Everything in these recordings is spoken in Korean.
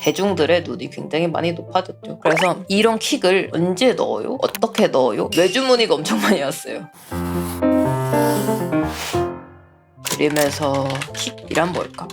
대중들의 눈이 굉장히 많이 높아졌죠. 그래서 이런 킥을 언제 넣어요? 어떻게 넣어요? 외주 문의가 엄청 많이 왔어요. 그림에서 킥이란 뭘까?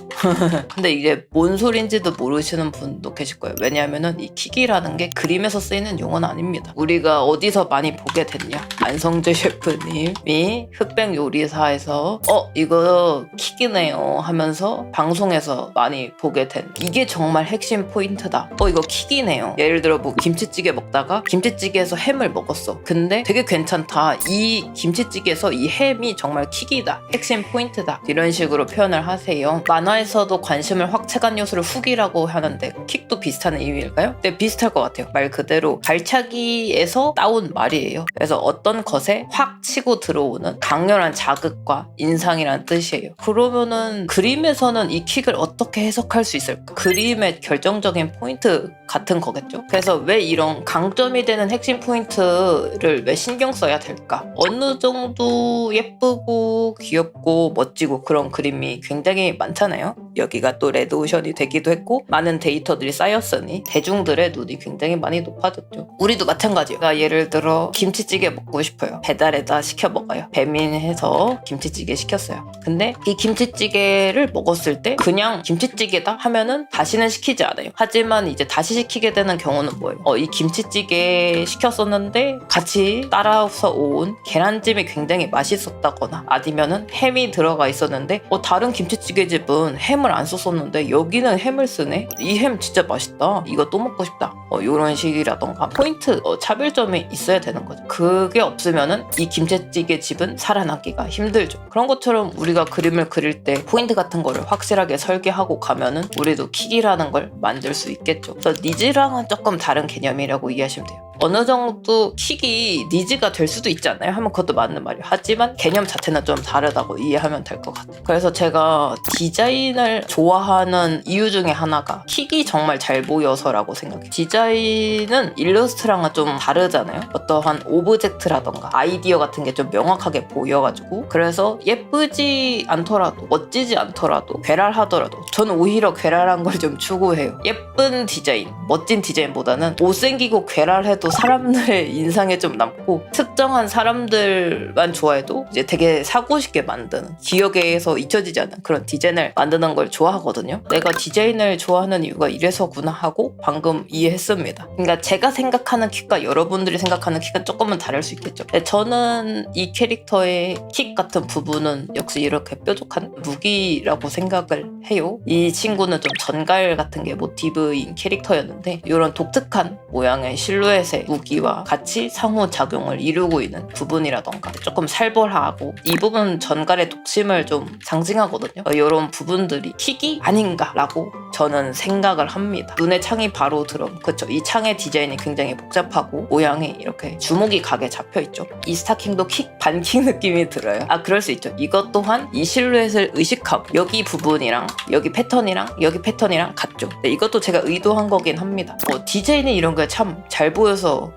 근데 이게 뭔 소린지도 모르시는 분도 계실 거예요. 왜냐하면 이 킥이라는 게 그림에서 쓰이는 용어는 아닙니다. 우리가 어디서 많이 보게 됐냐? 안성재 셰프님이 흑백 요리사에서 이거 킥이네요 하면서 방송에서 많이 보게 된, 이게 정말 핵심 포인트다. 이거 킥이네요. 예를 들어 뭐 김치찌개 먹다가 김치찌개에서 햄을 먹었어. 근데 되게 괜찮다. 이 김치찌개에서 이 햄이 정말 킥이다. 핵심 포인트다. 이런 식으로 표현을 하세요. 만화에서도 관심을 확 채간 요소를 훅이라고 하는데 킥도 비슷한 의미일까요? 네, 비슷할 것 같아요. 말 그대로 발차기에서 따온 말이에요. 그래서 어떤 것에 확 치고 들어오는 강렬한 자극과 인상이란 뜻이에요. 그러면은 그림에서는 이 킥을 어떻게 해석할 수 있을까? 그림의 결정적인 포인트 같은 거겠죠? 그래서 왜 이런 강점이 되는 핵심 포인트를 왜 신경 써야 될까? 어느 정도 예쁘고 귀엽고 멋지고 그런 그림이 굉장히 많잖아요. 여기가 또 레드오션이 되기도 했고 많은 데이터들이 쌓였으니 대중들의 눈이 굉장히 많이 높아졌죠. 우리도 마찬가지예요. 그러니까 예를 들어 김치찌개 먹고 싶어요. 배달에다 시켜 먹어요. 배민해서 김치찌개 시켰어요. 근데 이 김치찌개를 먹었을 때 그냥 김치찌개다 하면은 다시는 시키지 않아요. 하지만 이제 다시 시키게 되는 경우는 뭐예요? 이 김치찌개 시켰었는데 같이 따라서 온 계란찜이 굉장히 맛있었다거나 아니면은 햄이 들어가 있었는데 다른 김치찌개 집은 햄을 안 썼었는데 여기는 햄을 쓰네? 이 햄 진짜 맛있다. 이거 또 먹고 싶다. 이런 식이라던가 포인트, 차별점이 있어야 되는 거죠. 그게 없으면은 이 김치찌개 집은 살아남기가 힘들죠. 그런 것처럼 우리가 그림을 그릴 때 포인트 같은 거를 확실하게 설계하고 가면은 우리도 킥이라는 걸 만들 수 있겠죠. 그래서 니즈랑은 조금 다른 개념이라고 이해하시면 돼요. 어느 정도 킥이 니즈가 될 수도 있지 않나요? 하면 그것도 맞는 말이에요. 하지만 개념 자체는 좀 다르다고 이해하면 될 것 같아요. 그래서 제가 디자인을 좋아하는 이유 중에 하나가 킥이 정말 잘 보여서라고 생각해요. 디자인은 일러스트랑은 좀 다르잖아요. 어떠한 오브젝트라던가 아이디어 같은 게 좀 명확하게 보여가지고, 그래서 예쁘지 않더라도 멋지지 않더라도 괴랄하더라도 저는 오히려 괴랄한 걸 좀 추구해요. 예쁜 디자인, 멋진 디자인보다는 못생기고 괴랄해도 사람들의 인상에 좀 남고 특정한 사람들만 좋아해도 이제 되게 사고 싶게 만드는, 기억에서 잊혀지지 않는 그런 디자인을 만드는 걸 좋아하거든요. 내가 디자인을 좋아하는 이유가 이래서구나 하고 방금 이해했습니다. 그러니까 제가 생각하는 킥과 여러분들이 생각하는 킥은 조금은 다를 수 있겠죠. 저는 이 캐릭터의 킥 같은 부분은 역시 이렇게 뾰족한 무기라고 생각을 해요. 이 친구는 좀 전갈 같은 게 모티브인 캐릭터였는데 이런 독특한 모양의 실루엣의 무기와 같이 상호작용을 이루고 있는 부분이라던가 조금 살벌하고 이 부분 전갈의 독심을 좀 상징하거든요. 이런 부분들이 킥이 아닌가라고 저는 생각을 합니다. 눈에 창이 바로 들어오면, 그쵸, 이 창의 디자인이 굉장히 복잡하고 모양이 이렇게 주목이 가게 잡혀있죠. 이 스타킹도 킥, 반킥 느낌이 들어요. 그럴 수 있죠. 이것 또한 이 실루엣을 의식하고 여기 부분이랑 여기 패턴이랑 여기 패턴이랑 같죠. 이것도 제가 의도한 거긴 합니다. 디자인이 이런 게 참 잘 보여서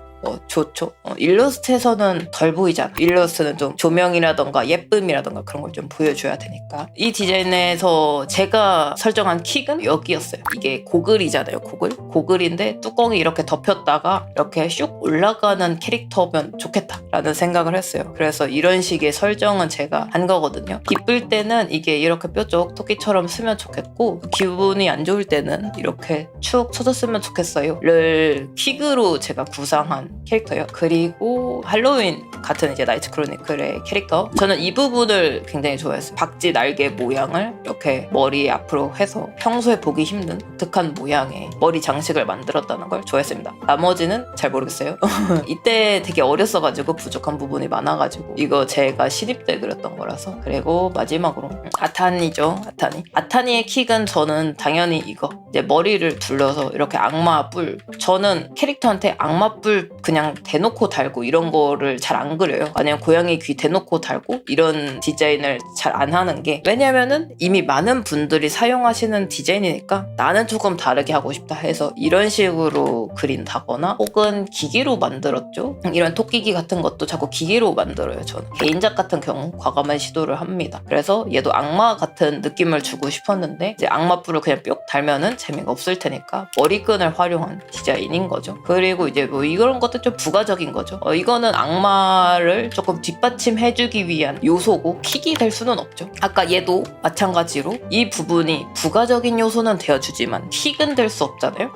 좋죠. 일러스트에서는 덜 보이잖아. 일러스트는 좀 조명이라던가 예쁨이라던가 그런 걸 좀 보여줘야 되니까. 이 디자인에서 제가 설정한 킥은 여기였어요. 이게 고글이잖아요. 고글인데 뚜껑이 이렇게 덮였다가 이렇게 슉 올라가는 캐릭터면 좋겠다라는 생각을 했어요. 그래서 이런 식의 설정은 제가 한 거거든요. 기쁠 때는 이게 이렇게 뾰족 토끼처럼 쓰면 좋겠고, 기분이 안 좋을 때는 이렇게 축 쳐졌으면 좋겠어요 를 킥으로 제가 구상한 캐릭터예요. 그리고 할로윈 같은 이제 나이트 크로니클의 캐릭터, 저는 이 부분을 굉장히 좋아했어요. 박쥐 날개 모양을 이렇게 머리 앞으로 해서 평소에 보기 힘든 독특한 모양의 머리 장식을 만들었다는 걸 좋아했습니다. 나머지는 잘 모르겠어요. 이때 되게 어렸어가지고 부족한 부분이 많아가지고 이거 제가 신입 때 그렸던 거라서. 그리고 마지막으로 아타니죠. 아타니의 킥은 저는 당연히 이거 이제 머리를 둘러서 이렇게 악마 뿔, 저는 캐릭터한테 악마 뿔 그냥 대놓고 달고 이런 거를 잘 안 그려요. 아니면 고양이 귀 대놓고 달고 이런 디자인을 잘 안 하는 게, 왜냐면은 이미 많은 분들이 사용하시는 디자인이니까 나는 조금 다르게 하고 싶다 해서 이런 식으로 그린다거나, 혹은 기계로 만들었죠. 이런 토끼기 같은 것도 자꾸 기계로 만들어요. 저는 개인작 같은 경우 과감한 시도를 합니다. 그래서 얘도 악마 같은 느낌을 주고 싶었는데 이제 악마뿔을 그냥 뿅 달면은 재미가 없을 테니까 머리끈을 활용한 디자인인 거죠. 그리고 이제 뭐 이런 것도 좀 부가적인 거죠. 이거는 악마를 조금 뒷받침해주기 위한 요소고 킥이 될 수는 없죠. 아까 얘도 마찬가지로 이 부분이 부가적인 요소는 되어주지만 킥은 될 수 없잖아요.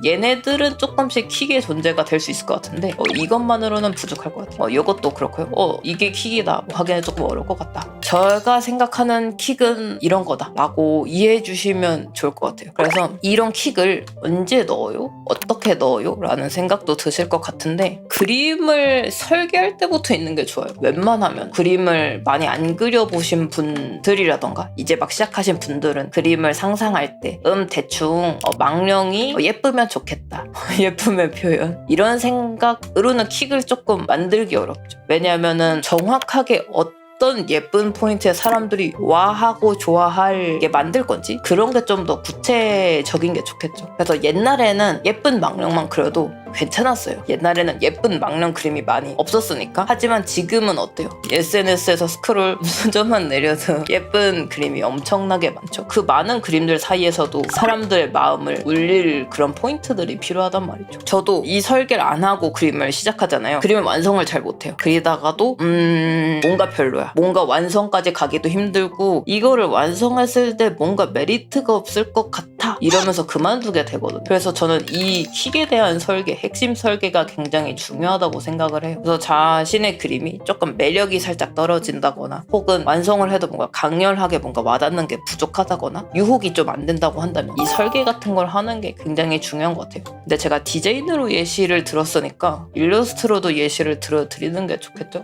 얘네들은 조금씩 킥의 존재가 될 수 있을 것 같은데 이것만으로는 부족할 것 같아요. 이것도 그렇고요. 이게 킥이다 하기는 조금 어려울 것 같다. 제가 생각하는 킥은 이런 거다 라고 이해해 주시면 좋을 것 같아요. 그래서 이런 킥을 언제 넣어요? 어떻게 넣어요? 라는 생각도 드실 것 같은데, 그림을 설계할 때부터 있는 게 좋아요. 웬만하면 그림을 많이 안 그려보신 분들이라던가 이제 막 시작하신 분들은 그림을 상상할 때 대충 망령이 예쁘면 좋겠다 예쁘면 표현, 이런 생각으로는 킥을 조금 만들기 어렵죠. 왜냐하면은 정확하게 어떤 예쁜 포인트에 사람들이 와하고 좋아하게 만들 건지 그런 게 좀 더 구체적인 게 좋겠죠. 그래서 옛날에는 예쁜 망령만 그려도 괜찮았어요. 옛날에는 예쁜 망령 그림이 많이 없었으니까. 하지만 지금은 어때요? SNS에서 스크롤 무슨 점만 내려도 예쁜 그림이 엄청나게 많죠. 그 많은 그림들 사이에서도 사람들의 마음을 울릴 그런 포인트들이 필요하단 말이죠. 저도 이 설계를 안 하고 그림을 시작하잖아요. 그림을 완성을 잘 못해요. 그리다가도 뭔가 별로야. 뭔가 완성까지 가기도 힘들고 이거를 완성했을 때 뭔가 메리트가 없을 것 같아 이러면서 그만두게 되거든요. 그래서 저는 이 킥에 대한 설계, 핵심 설계가 굉장히 중요하다고 생각을 해요. 그래서 자신의 그림이 조금 매력이 살짝 떨어진다거나, 혹은 완성을 해도 뭔가 강렬하게 뭔가 와닿는 게 부족하다거나 유혹이 좀 안 된다고 한다면 이 설계 같은 걸 하는 게 굉장히 중요한 것 같아요. 근데 제가 디자인으로 예시를 들었으니까 일러스트로도 예시를 들어드리는 게 좋겠죠?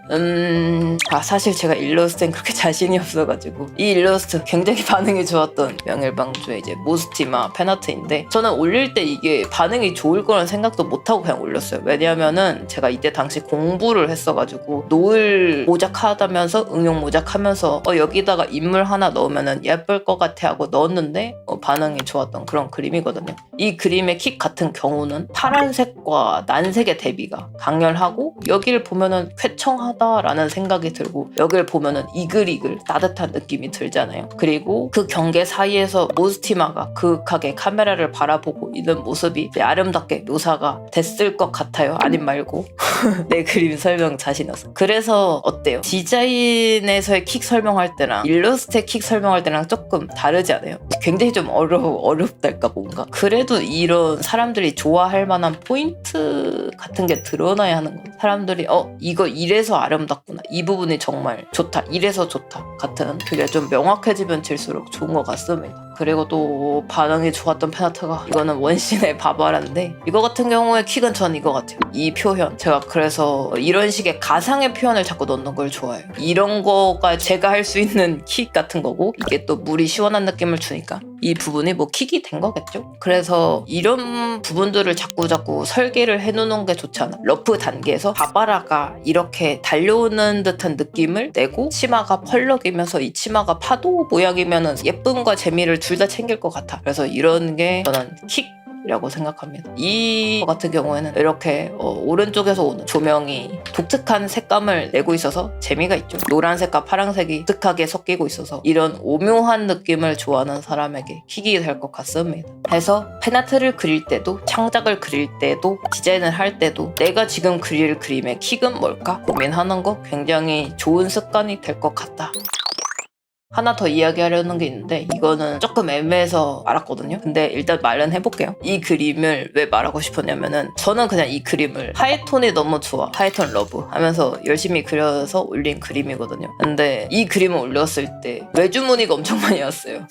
사실 제가 일러스트엔 그렇게 자신이 없어가지고 이 일러스트 굉장히 반응이 좋았던 명일방주의 이제 모스티마 팬아트인데, 저는 올릴 때 이게 반응이 좋을 거란 생각도 못하고 그냥 올렸어요. 왜냐면은 제가 이때 당시 공부를 했어가지고 노을 모작하다면서 응용 모작하면서 여기다가 인물 하나 넣으면은 예쁠 것 같아 하고 넣었는데 반응이 좋았던 그런 그림이거든요. 이 그림의 킥 같은 경우는 파란색과 난색의 대비가 강렬하고, 여기를 보면은 쾌청하다라는 생각이 들고 여기를 보면은 이글이글 따뜻한 느낌이 들잖아요. 그리고 그 경계 사이에서 모스티마가 그윽하게 카메라를 바라보고 있는 모습이 아름답게 묘사가 됐을 것 같아요. 아님 말고 내 그림 설명 자신 없어. 그래서 어때요? 디자인에서의 킥 설명할 때랑 일러스트의 킥 설명할 때랑 조금 다르지 않아요? 굉장히 좀 어렵달까 뭔가. 그래도 이런 사람들이 좋아할 만한 포인트 같은 게 드러나야 하는 거. 사람들이 이거 이래서 아름답구나, 이 부분이 정말 좋다, 이래서 좋다 같은 그게 좀 명확해지면 질수록 좋은 것 같습니다. 그리고 또 반응이 좋았던 팬아트가 이거는 원신의 바바라인데, 이거 같은 경우에 킥은 전 이거 같아요. 이 표현, 제가 그래서 이런 식의 가상의 표현을 자꾸 넣는 걸 좋아해요. 이런 거가 제가 할 수 있는 킥 같은 거고, 이게 또 물이 시원한 느낌을 주니까 이 부분이 뭐 킥이 된 거겠죠. 그래서 이런 부분들을 자꾸 설계를 해놓는 게 좋지 않아? 러프 단계에서 바바라가 이렇게 달려오는 듯한 느낌을 내고 치마가 펄럭이면서 이 치마가 파도 모양이면은 예쁨과 재미를 둘 다 챙길 것 같아. 그래서 이런 게 저는 킥이라고 생각합니다. 이 같은 경우에는 이렇게 오른쪽에서 오는 조명이 독특한 색감을 내고 있어서 재미가 있죠. 노란색과 파란색이 독특하게 섞이고 있어서 이런 오묘한 느낌을 좋아하는 사람에게 킥이 될 것 같습니다. 해서 팬아트를 그릴 때도, 창작을 그릴 때도, 디자인을 할 때도 내가 지금 그릴 그림의 킥은 뭘까 고민하는 거 굉장히 좋은 습관이 될 것 같다. 하나 더 이야기하려는 게 있는데 이거는 조금 애매해서 말았거든요. 근데 일단 말은 해볼게요. 이 그림을 왜 말하고 싶었냐면은, 저는 그냥 이 그림을 하이톤이 너무 좋아, 하이톤 러브 하면서 열심히 그려서 올린 그림이거든요. 근데 이 그림을 올렸을 때 외주 문의가 엄청 많이 왔어요.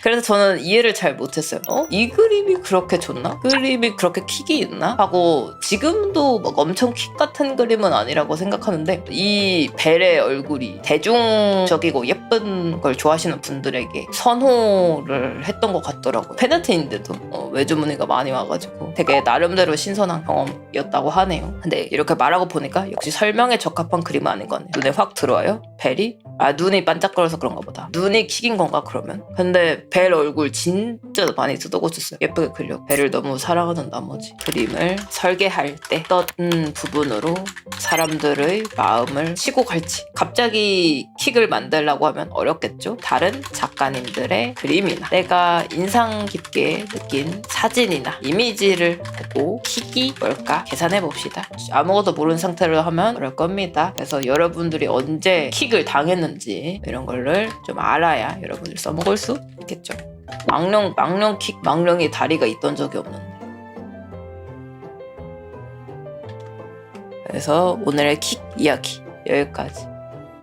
그래서 저는 이해를 잘 못했어요. 이 그림이 그렇게 좋나? 그림이 그렇게 킥이 있나? 하고, 지금도 막 엄청 킥 같은 그림은 아니라고 생각하는데 이 벨의 얼굴이 대중적이고 예쁜 이런 걸 좋아하시는 분들에게 선호를 했던 것 같더라고요. 팬아트인데도 외주 문의가 많이 와가지고 되게 나름대로 신선한 경험이었다고 하네요. 근데 이렇게 말하고 보니까 역시 설명에 적합한 그림은 아닌 것 같네요. 눈에 확 들어와요? 벨이? 눈이 반짝거려서 그런가 보다. 눈이 킥인 건가 그러면? 근데 벨 얼굴 진짜 많이 쓰다듬었어요. 예쁘게 그려. 벨을 너무 사랑하는 나머지 그림을 설계할 때 어떤 부분으로 사람들의 마음을 치고 갈지. 갑자기 킥을 만들려고 하면 어렵겠죠? 다른 작가님들의 그림이나 내가 인상 깊게 느낀 사진이나 이미지를 보고 킥이 뭘까 계산해 봅시다. 아무것도 모르는 상태로 하면 어려울 겁니다. 그래서 여러분들이 언제 킥을 당했는지 이런 거를 좀 알아야 여러분들 써먹을 수 있겠죠. 망령 킥, 망령이 다리가 있던 적이 없는데. 그래서 오늘의 킥 이야기 여기까지.